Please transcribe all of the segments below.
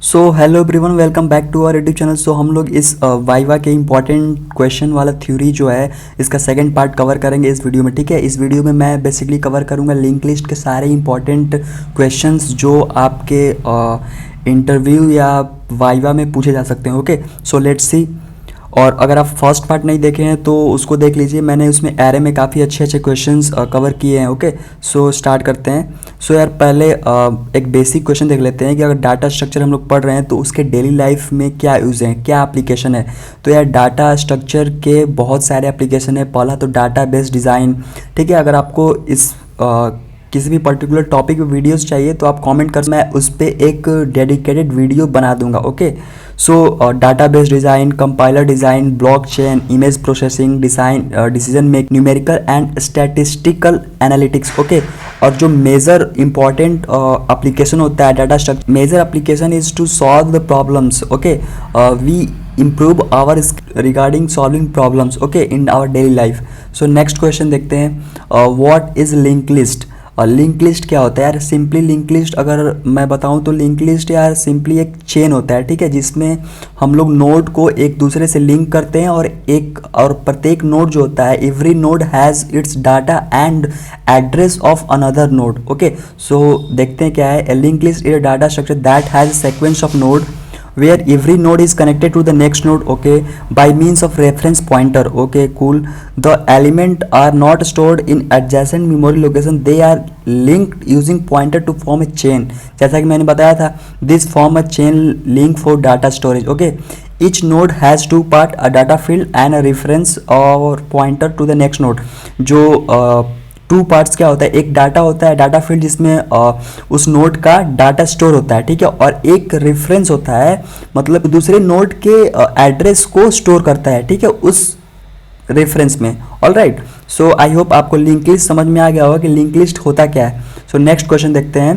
So hello everyone, welcome back to our YouTube channel. सो हम लोग इस वाइवा के इंपॉर्टेंट क्वेश्चन वाला थ्योरी जो है इसका सेकंड पार्ट कवर करेंगे इस वीडियो में। ठीक है, इस वीडियो में मैं बेसिकली कवर करूंगा लिंक लिस्ट के सारे इंपॉर्टेंट क्वेश्चंस जो आपके इंटरव्यू या वाइवा में पूछे जा सकते हैं। Okay, so let's see. और अगर आप फर्स्ट पार्ट नहीं देखे हैं तो उसको देख लीजिए, मैंने उसमें एरे में काफ़ी अच्छे अच्छे क्वेश्चंस कवर किए हैं। ओके, सो स्टार्ट करते हैं। सो यार पहले एक बेसिक क्वेश्चन देख लेते हैं कि अगर डाटा स्ट्रक्चर हम लोग पढ़ रहे हैं तो उसके डेली लाइफ में क्या यूज़ है, क्या एप्लीकेशन है। तो यार डाटा स्ट्रक्चर के बहुत सारे एप्लीकेशन है। पहला तो डाटा बेस डिज़ाइन। ठीक है, अगर आपको इस किसी भी पर्टिकुलर टॉपिक पे वीडियोस चाहिए तो आप कमेंट कर, मैं उस पर एक डेडिकेटेड वीडियो बना दूंगा। Okay, so database design, compiler design, blockchain, image processing design, decision make, numerical and statistical analytics. Okay, और जो मेजर इंपॉर्टेंट एप्लीकेशन होता है data structure, major application is to solve the problems. Okay, we improve our regarding solving problems okay in our daily life. So next question देखते हैं, what is linked list? Link list क्या होता है यार? Simply link list अगर मैं बताऊं तो लिंक लिस्ट यार सिंपली एक चेन होता है। ठीक है, जिसमें हम लोग नोड को एक दूसरे से लिंक करते हैं और प्रत्येक नोड जो होता है, every node has its data and address of another node. Okay, so देखते हैं क्या है। Link list is a data structure that has sequence of node where every node is connected to the next node, okay, by means of reference pointer. Okay, cool. The element are not stored in adjacent memory location, they are linked using pointer to form a chain. जैसा कि मैंने बताया था, this form a chain link for data storage. Okay, each node has two part, a data field and a reference or pointer to the next node. जो two parts क्या होता है, एक डाटा होता है, डाटा फील्ड जिसमें उस node का डाटा स्टोर होता है। ठीक है, और एक रेफरेंस होता है, मतलब दूसरे नोड के एड्रेस को स्टोर करता है। ठीक है, उस रेफरेंस में। All right, so I hope आपको लिंक लिस्ट समझ में आ गया होगा कि लिंक लिस्ट होता क्या है। सो नेक्स्ट क्वेश्चन देखते हैं,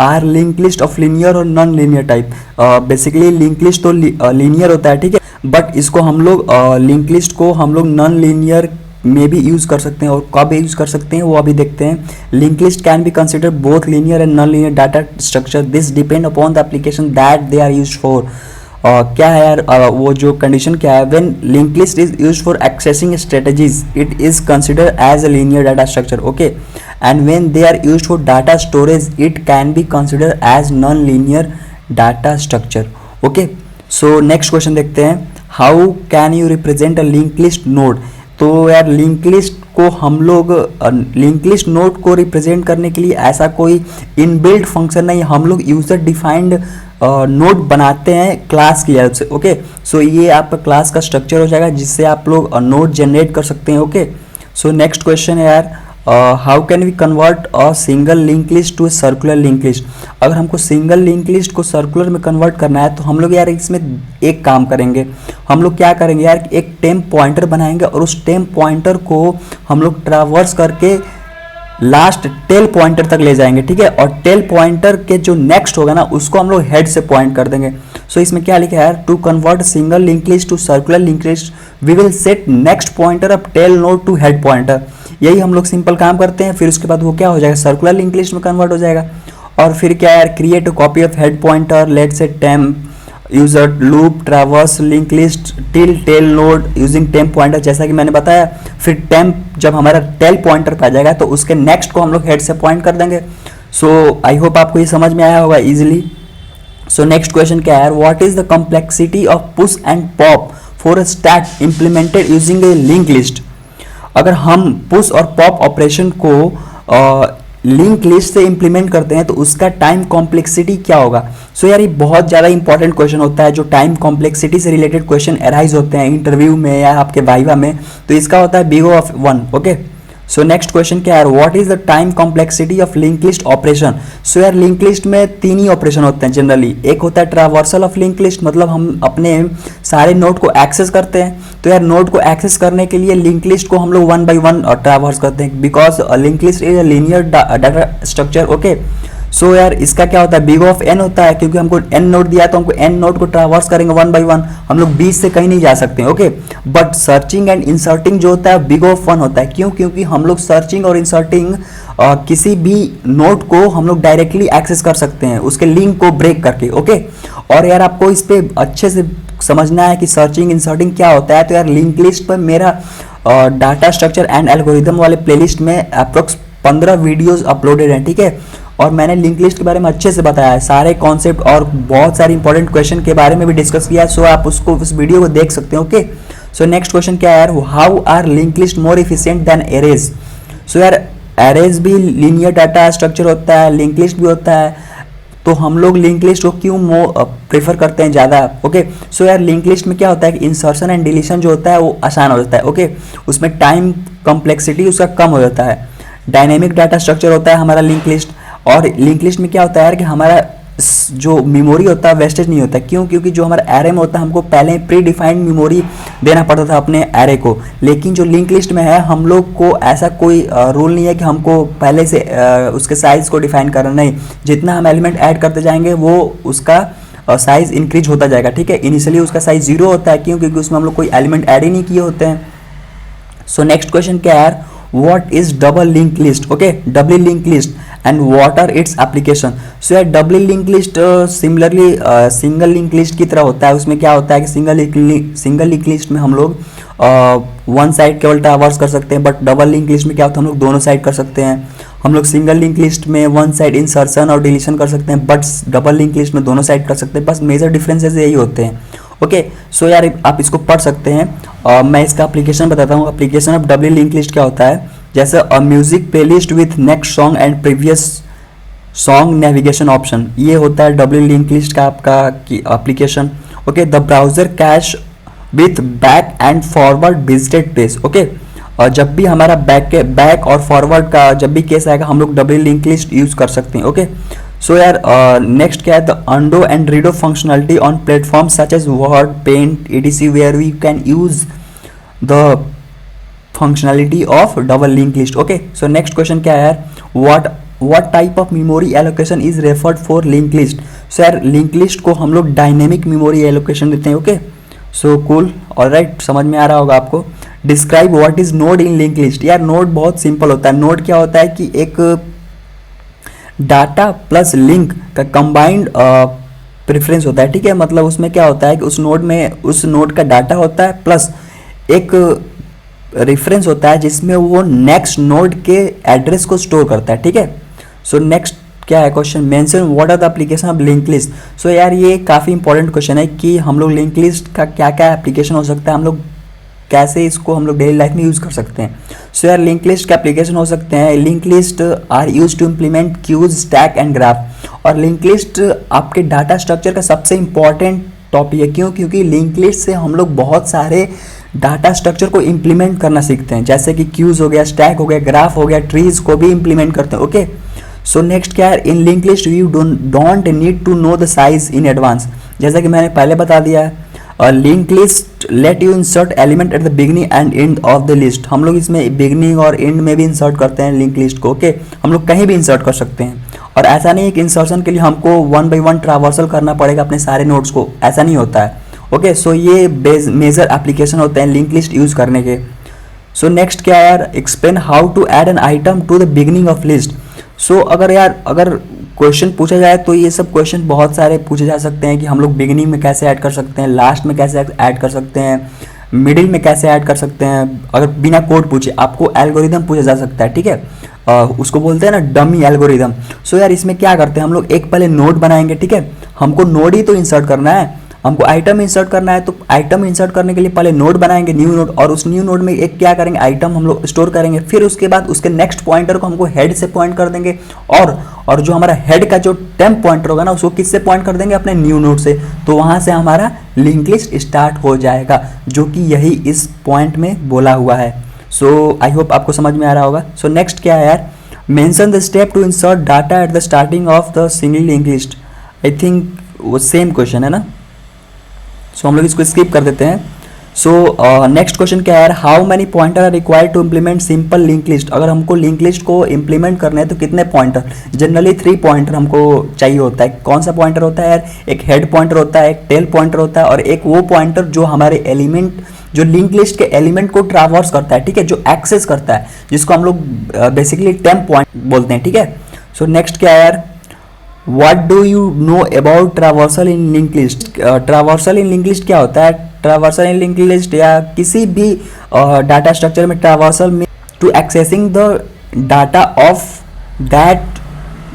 are link list of linear और non linear type. Basically link list तो लीनियर होता है, ठीक है, बट इसको हम लोग लिंक लिस्ट को हम लोग नॉन लीनियर में भी यूज़ कर सकते हैं। और कब यूज़ कर सकते हैं वो अभी देखते हैं। Link list can be consider both linear and non linear data structure, this depend upon the application that they are used for. क्या है यार, वो जो कंडीशन क्या है, when link list is used for accessing strategies it is consider as a linear data structure. Okay, and when they are used for data storage it can be consider as non linear data structure. Okay, so next question देखते हैं, how can you represent a link list node. तो यार link list को हम लोग link list node को represent करने के लिए ऐसा कोई इनबिल्ट फंक्शन नहीं, हम लोग यूजर डिफाइंड नोड बनाते हैं क्लास की हेल्प से। ओके, सो ये आपका क्लास का स्ट्रक्चर हो जाएगा जिससे आप लोग नोड जनरेट कर सकते हैं। ओके, सो नेक्स्ट क्वेश्चन है यार, how can we convert a single link list to a circular link list. अगर हमको सिंगल लिंक लिस्ट को सर्कुलर में कन्वर्ट करना है तो हम लोग यार इसमें एक काम करेंगे। हम लोग क्या करेंगे यार, एक टेम्प पॉइंटर बनाएंगे और उस टेम्प पॉइंटर को हम लोग ट्रावर्स करके लास्ट टेल पॉइंटर तक ले जाएंगे। ठीक है, और टेल पॉइंटर के जो नेक्स्ट होगा ना उसको हम लोग हेड से पॉइंट कर देंगे। सो इसमें क्या लिखा है यार, to convert single link list to circular link list we will set next pointer of tail node to head pointer. यही हम लोग सिंपल काम करते हैं, फिर उसके बाद वो क्या हो जाएगा, सर्कुलर लिंक लिस्ट में कन्वर्ट हो जाएगा। और फिर क्या यार, create a copy of head pointer, let say temp use a loop traverse link list till tail node using temp pointer, जैसा कि मैंने बताया। फिर टेम्प जब हमारा टेल पॉइंटर पे आ जाएगा तो उसके नेक्स्ट को हम लोग हेड से पॉइंट कर देंगे। सो आई होप आपको ये समझ में आया होगा इजीली। सो नेक्स्ट क्वेश्चन क्या है, what is the complexity of push and pop for a stack implemented using A link list. अगर हम पुश और पॉप ऑपरेशन को लिंक लिस्ट से इंप्लीमेंट करते हैं तो उसका टाइम कॉम्प्लेक्सिटी क्या होगा। सो यार ये बहुत ज़्यादा इंपॉर्टेंट क्वेश्चन होता है, जो टाइम कॉम्प्लेक्सिटी से रिलेटेड क्वेश्चन अराइज होते हैं इंटरव्यू में या आपके वाइवा में, तो इसका होता है big O of 1। Okay, so next question क्या है, what is the time complexity of link list operation. So यार लिंक लिस्ट में तीन ही ऑपरेशन होते हैं जनरली। एक होता है ट्रावर्सल ऑफ लिंक लिस्ट, मतलब हम अपने सारे नोड को एक्सेस करते हैं। तो यार नोड को एक्सेस करने के लिए लिंक लिस्ट को हम लोग 1 by 1 ट्रावर्स करते हैं, because link list is a linear data structure. Okay, so यार इसका क्या होता है, बिग ऑफ एन होता है, क्योंकि हमको एन नोड दिया है तो हमको एन नोड को ट्रावर्स करेंगे वन बाई वन, हम लोग बीच से कहीं नहीं जा सकते, okay. But searching and inserting जो होता है बिग ऑफ वन होता है, क्यों, क्योंकि हम लोग सर्चिंग और इंसर्टिंग किसी भी नोड को हम लोग डायरेक्टली एक्सेस कर सकते हैं उसके लिंक को ब्रेक करके, ओके। और यार आपको इस पे अच्छे से समझना है कि सर्चिंग इंसर्टिंग क्या होता है, तो यार लिंक लिस्ट पर मेरा डाटा स्ट्रक्चर एंड एल्गोरिदम वाले प्लेलिस्ट में अप्रोक्स 15 वीडियोस अपलोडेड हैं, ठीक है। और मैंने लिंक लिस्ट के बारे में अच्छे से बताया है, सारे कॉन्सेप्ट और बहुत सारे इंपॉर्टेंट क्वेश्चन के बारे में भी डिस्कस किया है, सो आप उसको उस वीडियो को देख सकते हैं, ओके। सो नेक्स्ट क्वेश्चन क्या है यार, how are link list more efficient than arrays. So यार एरेज भी लीनियर डाटा स्ट्रक्चर होता है, लिंक लिस्ट भी होता है, तो हम लोग लिंक लिस्ट को क्यों प्रेफर करते हैं ज़्यादा, ओके। सो यार लिंक लिस्ट में क्या होता है कि इंसर्शन एंड डिलीशन जो होता है वो आसान हो जाता है, ओके। उसमें टाइम कॉम्प्लेक्सिटी उसका कम हो जाता है, डायनेमिक डाटा स्ट्रक्चर होता है हमारा लिंक लिस्ट। और लिंक लिस्ट में क्या होता है यार कि हमारा जो मेमोरी होता है वेस्टेज नहीं होता, क्यों, क्योंकि जो हमारा एरे में होता है हमको पहले प्री डिफाइंड मेमोरी देना पड़ता था अपने एरे को, लेकिन जो लिंक लिस्ट में है हम लोग को ऐसा कोई रूल नहीं है कि हमको पहले से उसके साइज को डिफाइन करना, नहीं, जितना हम एलिमेंट ऐड करते जाएंगे वो उसका साइज इंक्रीज होता जाएगा, ठीक है। इनिशियली उसका साइज 0 होता है, क्यों, क्योंकि उसमें हम लोग कोई एलिमेंट ऐड ही नहीं किए होते हैं। सो नेक्स्ट क्वेश्चन क्या है यार, what is double linked list, okay, doubly linked list and what are its application। so यार doubly linked list similarly single linked list की तरह होता है। उसमें क्या होता है कि सिंगल लिंक लिस्ट में हम लोग वन साइड केवल ट्रावर्स कर सकते हैं, बट डबल लिंक लिस्ट में क्या होता है हम लोग दोनों साइड कर सकते हैं। हम लोग सिंगल लिंक लिस्ट में वन साइड इंसर्शन और डिलीशन कर सकते हैं, बट डबल लिंक लिस्ट में दोनों साइड कर सकते हैं, बस मेजर डिफरेंसेस यही होते हैं, ओके। सो यार आप इसको पढ़ सकते हैं। मैं इसका एप्लीकेशन बताता हूँ। Application of double link list क्या होता है, जैसे अ music playlist with next song and previous song navigation option, ये होता है डबल लिंक लिस्ट का आपका application, okay. The browser cash with back and forward visited page, okay. और जब भी हमारा बैक और फॉरवर्ड का जब भी केस आएगा हम लोग डबल लिंक लिस्ट यूज कर सकते हैं, ओके। सो यार नेक्स्ट क्या है, the undo and redo functionality on platform such as Word, Paint, etc where we can use the functionality of double link list, okay. So next question क्या है यार, what type of memory allocation is referred for link list. So यार link list को हम लोग dynamic memory allocation देते हैं, okay. So cool, alright, समझ में आ रहा होगा आपको। Describe what is node in link list. यार नोड बहुत सिंपल होता है। नोड क्या होता है कि एक डाटा प्लस लिंक का कंबाइंड प्रेफरेंस होता है, ठीक है। मतलब उसमें क्या होता है कि उस नोड का डाटा होता है प्लस एक रेफरेंस होता है जिसमें वो नेक्स्ट नोड के एड्रेस को स्टोर करता है, ठीक है। सो नेक्स्ट क्या है question, mention what are the application of link list. So यार ये काफ़ी इंपॉर्टेंट क्वेश्चन है कि हम लोग लिंक लिस्ट का क्या क्या एप्लीकेशन हो सकता है, हम लोग कैसे इसको हम लोग डेली लाइफ में यूज़ कर सकते हैं। सो यार लिंक लिस्ट के एप्लीकेशन हो सकते हैं, link list are use to implement queues, stack and graph. और लिंक लिस्ट आपके डाटा स्ट्रक्चर का सबसे इंपॉर्टेंट टॉपिक है, क्यों, क्योंकि लिंक लिस्ट से हम लोग बहुत सारे डाटा स्ट्रक्चर को इम्प्लीमेंट करना सीखते हैं, जैसे कि क्यूज हो गया, स्टैक हो गया, ग्राफ हो गया, ट्रीज को भी इम्प्लीमेंट करते हैं, ओके। सो नेक्स्ट क्या है, in link list you don't need to know the size in advance. जैसा कि मैंने पहले बता दिया है, link list let you insert element at the beginning and end of the list. हम लोग इसमें बिगनिंग और एंड में भी इंसर्ट करते हैं लिंक लिस्ट को, ओके। हम लोग कहीं भी इंसर्ट कर सकते हैं, और ऐसा नहीं है कि इंसर्शन के लिए हमको वन बाई वन ट्रावर्सल करना पड़ेगा अपने सारे नोट्स को, ऐसा नहीं होता है, ओके। सो ये मेजर एप्लीकेशन होते हैं लिंक लिस्ट यूज करने के। सो नेक्स्ट क्या है यार, explain how to add an item to the beginning of list. So अगर क्वेश्चन पूछा जाए तो ये सब क्वेश्चन बहुत सारे पूछे जा सकते हैं कि हम लोग बिगिनिंग में कैसे ऐड कर सकते हैं, लास्ट में कैसे ऐड कर सकते हैं, मिडिल में कैसे ऐड कर सकते हैं। अगर बिना कोड पूछे आपको एल्गोरिदम पूछा जा सकता है, ठीक है। उसको बोलते हैं ना डमी एल्गोरिदम। सो यार इसमें क्या करते हैं हम लोग, एक पहले नोड बनाएंगे, ठीक है। हमको नोड ही तो इंसर्ट करना है, हमको आइटम इंसर्ट करना है, तो आइटम इंसर्ट करने के लिए पहले नोड बनाएंगे, न्यू नोड, और उस न्यू नोड में एक क्या करेंगे, आइटम हम लोग स्टोर करेंगे। फिर उसके बाद उसके नेक्स्ट पॉइंटर को हमको हेड से पॉइंट कर देंगे, और जो हमारा हेड का जो टेम्प पॉइंटर होगा ना उसको किससे पॉइंट कर देंगे, अपने न्यू नोड से। तो वहां से हमारा लिंक लिस्ट स्टार्ट हो जाएगा, जो कि यही इस पॉइंट में बोला हुआ है। सो आई होप आपको समझ में आ रहा होगा। सो नेक्स्ट क्या है यार, mention the step to insert data at the starting of the single link list. I think वो सेम क्वेश्चन है ना, सो हम लोग इसको स्किप कर देते हैं। सो नेक्स्ट क्वेश्चन क्या है, how many pointer are required to implement simple link list. अगर हमको लिंक लिस्ट को इम्प्लीमेंट करना है तो कितने पॉइंटर, जनरली 3 पॉइंटर हमको चाहिए होता है। कौन सा पॉइंटर होता है यार, एक हेड पॉइंटर होता है, एक टेल पॉइंटर होता है, और एक वो पॉइंटर जो हमारे एलिमेंट, जो लिंक लिस्ट के एलिमेंट को ट्रावर्स करता है, ठीक है, जो एक्सेस करता है, जिसको हम लोग बेसिकली टेम्प पॉइंट बोलते हैं, ठीक है। सो नेक्स्ट क्या है यार, what do you know about traversal in link list. Traversal in link list क्या होता है, ट्रावर्सल इन लिंक लिस्ट या किसी भी डाटा स्ट्रक्चर में ट्रावर्सल में to accessing the data of that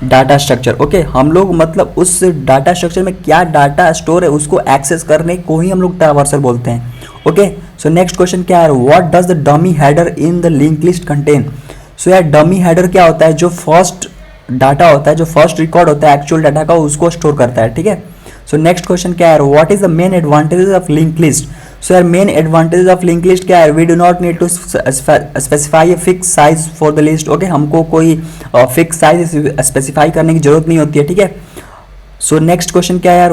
data structure. Okay, हम लोग मतलब उस डाटा स्ट्रक्चर में क्या डाटा स्टोर है उसको एक्सेस करने को ही हम लोग ट्रावर्सल बोलते हैं। ओके, सो नेक्स्ट क्वेश्चन क्या है, what does the dummy header in the link list contain. So यार डमी हेडर क्या होता है, जो फर्स्ट डाटा होता है, जो फर्स्ट रिकॉर्ड होता है एक्चुअल डाटा का, उसको स्टोर करता है, ठीक है। सो नेक्स्ट क्वेश्चन क्या है, what is the main advantages of link list. So यार main advantages of link list क्या है, we do not need to specify a fix size for the list. Okay, हमको कोई फिक्स साइज स्पेसिफाई करने की जरूरत नहीं होती है, ठीक है। सो नेक्स्ट क्वेश्चन क्या है यार,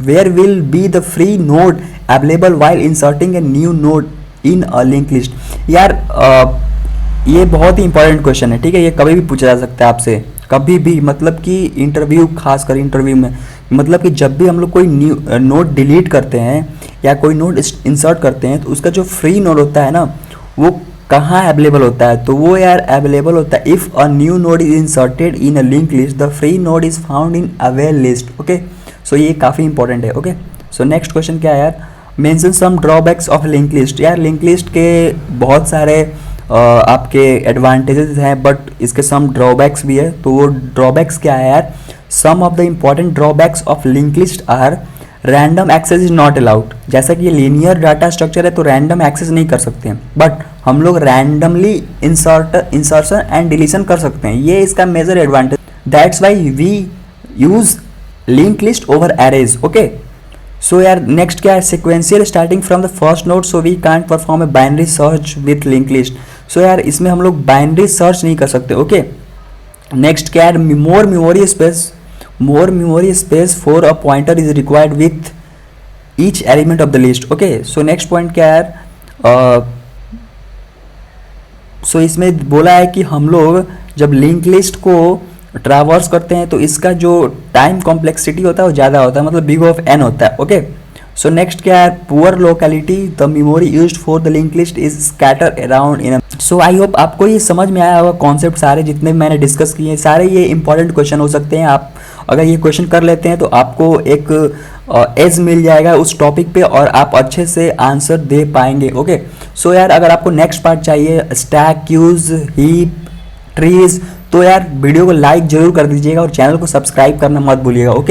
where will be the free node available while inserting a new node in a link list. यार ये बहुत ही इंपॉर्टेंट क्वेश्चन है, ठीक है, ये कभी भी पूछा जा सकता है आपसे, कभी भी, मतलब कि इंटरव्यू, खासकर इंटरव्यू में, मतलब कि जब भी हम लोग कोई न्यू नोड डिलीट करते हैं या कोई नोड इंसर्ट करते हैं तो उसका जो फ्री नोड होता है ना, वो कहाँ अवेलेबल होता है, तो वो यार अवेलेबल होता है if a new node is inserted in a link list the free node is found in avail list. Okay, so ये काफ़ी इंपॉर्टेंट है। ओके, सो नेक्स्ट क्वेश्चन क्या है यार, mention some drawbacks of link list. यार link list के बहुत सारे आपके एडवांटेजेस हैं, बट इसके सम ड्रॉबैक्स भी है। तो वो ड्रॉबैक्स क्या है यार, some of the important drawbacks of link list are, random access is not allowed. जैसा कि ये लीनियर डाटा स्ट्रक्चर है तो रैंडम एक्सेस नहीं कर सकते हैं, बट हम लोग रैंडमली इंसर्शन एंड डिलीशन कर सकते हैं, ये इसका major advantage. That's why we use link list over arrays. Okay, so यार नेक्स्ट क्या है, sequential starting from the first node, so we can't perform a binary search with link list. So यार इसमें हम लोग बाइनरी सर्च नहीं कर सकते। ओके, नेक्स्ट क्या है, मोर memory space for a pointer is required with each element of the list. Okay, so next point क्या है, सो इसमें बोला है कि हम लोग जब लिंक लिस्ट को ट्रावर्स करते हैं तो इसका जो टाइम कॉम्प्लेक्सिटी होता है वो ज़्यादा होता है, मतलब बिग ऑफ एन होता है। ओके, सो नेक्स्ट क्या है, poor locality the memory used for the link list is scatter around in. So I hope आपको ये समझ में आया होगा, कॉन्सेप्ट सारे जितने मैंने डिस्कस किए हैं सारे ये इंपॉर्टेंट क्वेश्चन हो सकते हैं। आप अगर ये क्वेश्चन कर लेते हैं तो आपको एक एज मिल जाएगा उस टॉपिक पे और आप अच्छे से आंसर दे पाएंगे। ओके, सो यार अगर आपको नेक्स्ट पार्ट चाहिए, स्टैक, क्यूज, हीप, ट्रीज, तो यार वीडियो को लाइक जरूर कर दीजिएगा और चैनल को सब्सक्राइब करना मत भूलिएगा। ओके।